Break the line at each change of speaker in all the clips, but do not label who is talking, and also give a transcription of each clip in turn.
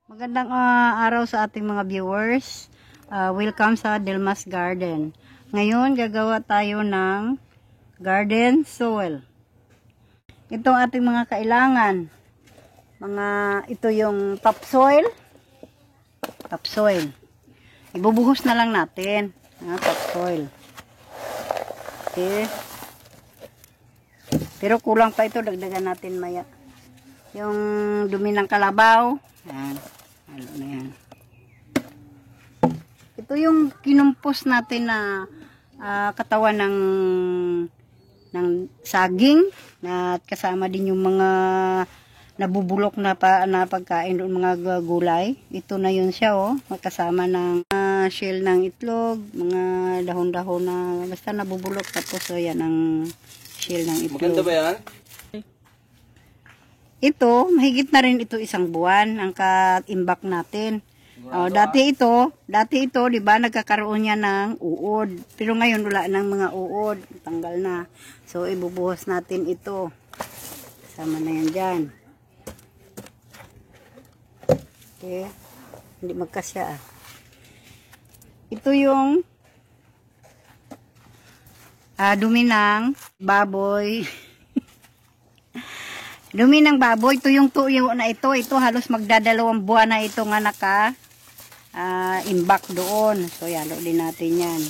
Magandang araw sa ating mga viewers. Welcome sa Delmas Garden. Ngayon, gagawa tayo ng garden soil. Ito ang ating mga kailangan. Ito yung topsoil. Topsoil. Ibubuhos na lang natin. Topsoil. Okay. Pero kulang pa ito. Dagdagan natin maya. Yung dumi ng kalabaw. Yan. Halo na yan. Ito yung kinumpos natin na katawan ng saging at kasama din yung mga nabubulok na pagkain doon, mga gulay. Ito na yun siya, oh. Magkasama ng shell ng itlog, mga dahon-dahon na basta nabubulok, tapos so yan ang shell ng itlog.
Maganda ba yan?
Ito, mahigit na rin ito 1 buwan ang ka-imbak natin. Dati ito, di ba, nagkakaroon niya ng uod. Pero ngayon wala nang mga uod, tanggal na. So ibubuhos natin ito. Sama na yan diyan. Okay. Hindi magkasya. Ito yung dumi ng baboy. Dumi ng baboy, ito yung tuyo na ito. Ito halos magdadalawang buwan na ito nga imbak doon. So, yalo din natin yan.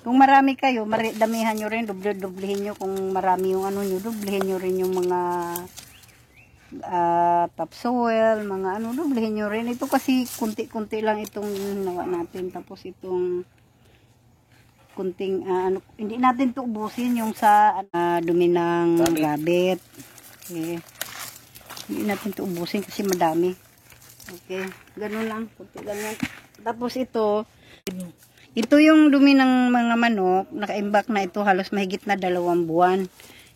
Kung marami kayo, damihan nyo rin, dublihin nyo. Kung marami yung ano nyo, dublihin nyo rin yung mga topsoil, mga dublihin nyo rin. Ito kasi kunti-kunti lang itong nawa natin. Tapos itong kunting hindi natin to ubusin yung sa dumi ng rabbit. Okay. Hindi natin to ubusin kasi madami. Okay, ganun lang, kunti lang yan. Tapos ito yung dumi ng mga manok, nakaimbak na ito halos mahigit na 2 buwan.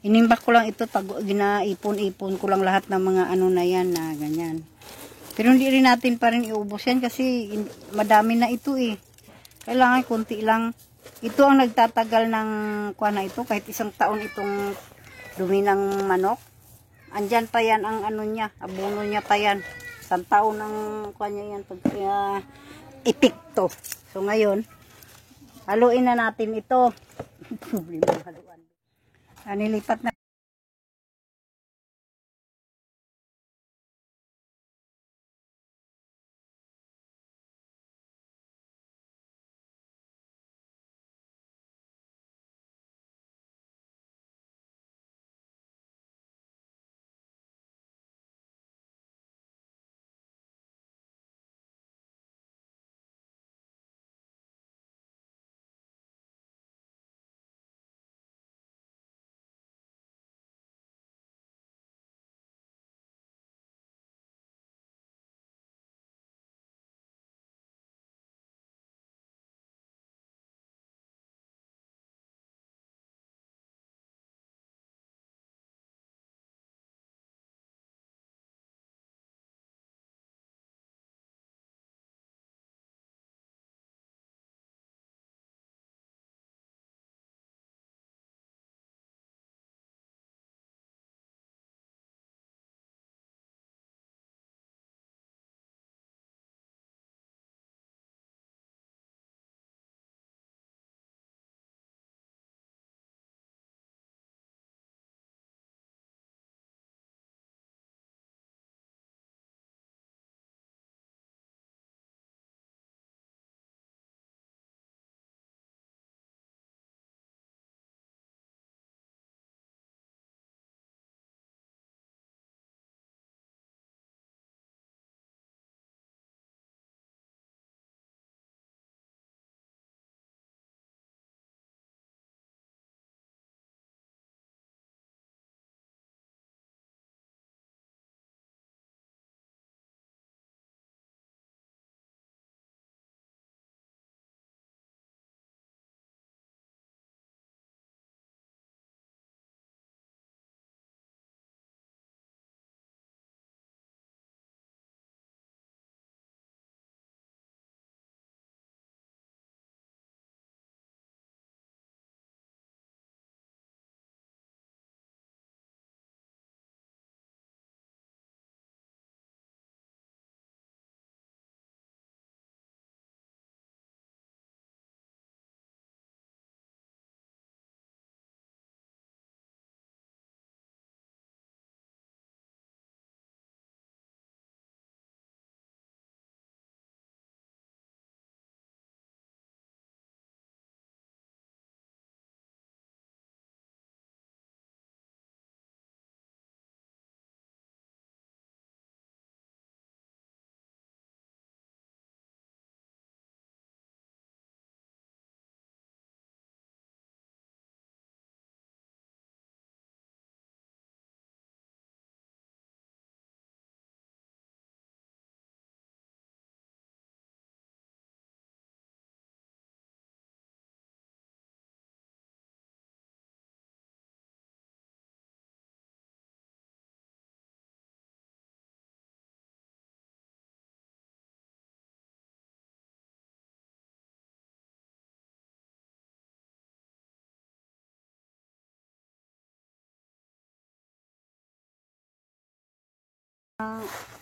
Inimbak ko lang ito, ginaipon-ipon ko lang lahat ng mga na yan na ganyan. Pero hindi rin natin pa rin iubos yan kasi madami na ito eh. Kailangan kunti lang. Ito ang nagtatagal ng kuha na ito, kahit 1 taon itong dumi ng manok. Andyan pa yan ang niya, abono niya pa yan. 1 taon ang kuha niya yan, pag epekto. So ngayon, haluin na natin ito. Problema haluan. Nilipat na.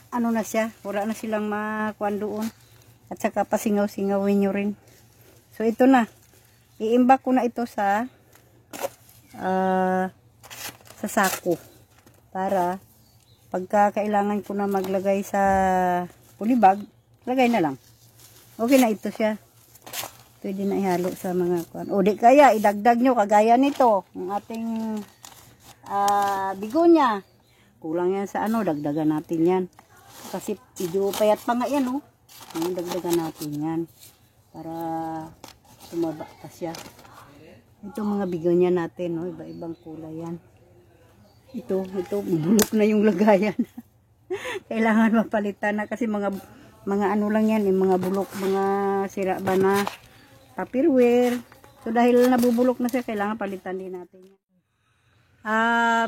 Ano na siya, wala na silang makuan doon. At saka pasingaw-singawin nyo rin. So ito na, iimbak ko na ito sa sako. Para pagka kailangan ko na maglagay sa polybag, lagay na lang. Okay na ito siya. Pwede na ihalo sa mga kuan. O di kaya, idagdag nyo kagaya nito. Ang ating bigonya. Kulang yan sa ano, dagdagan natin yan. Kasi medyo payat pa nga yan, oh. Dagdagan natin yan. Para sumaba pa siya. Ito mga bigonya natin, oh. Iba-ibang kulay yan. Ito, bulok na yung lagayan. Kailangan mapalitan na kasi mga ano lang yan, mga bulok, mga sira ba na tupperware. So dahil nabubulok na siya, kailangan palitan din natin yan.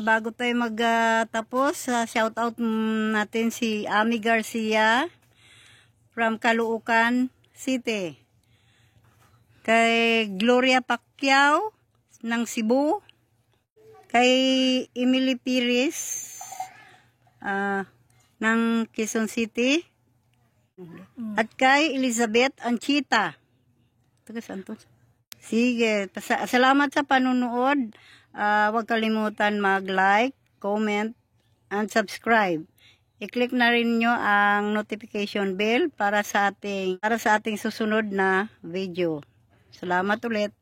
Bago tayo magtapos, shout out natin si Ami Garcia from Caloocan City. Kay Gloria Pacquiao ng Cebu. Kay Emily Pires ng Quezon City. At kay Elizabeth Anchita. Taga Santos. Sige, salamat sa panunood. Huwag kalimutan mag-like, comment, and subscribe. I-click na rin nyo ang notification bell para sa ating susunod na video. Salamat ulit.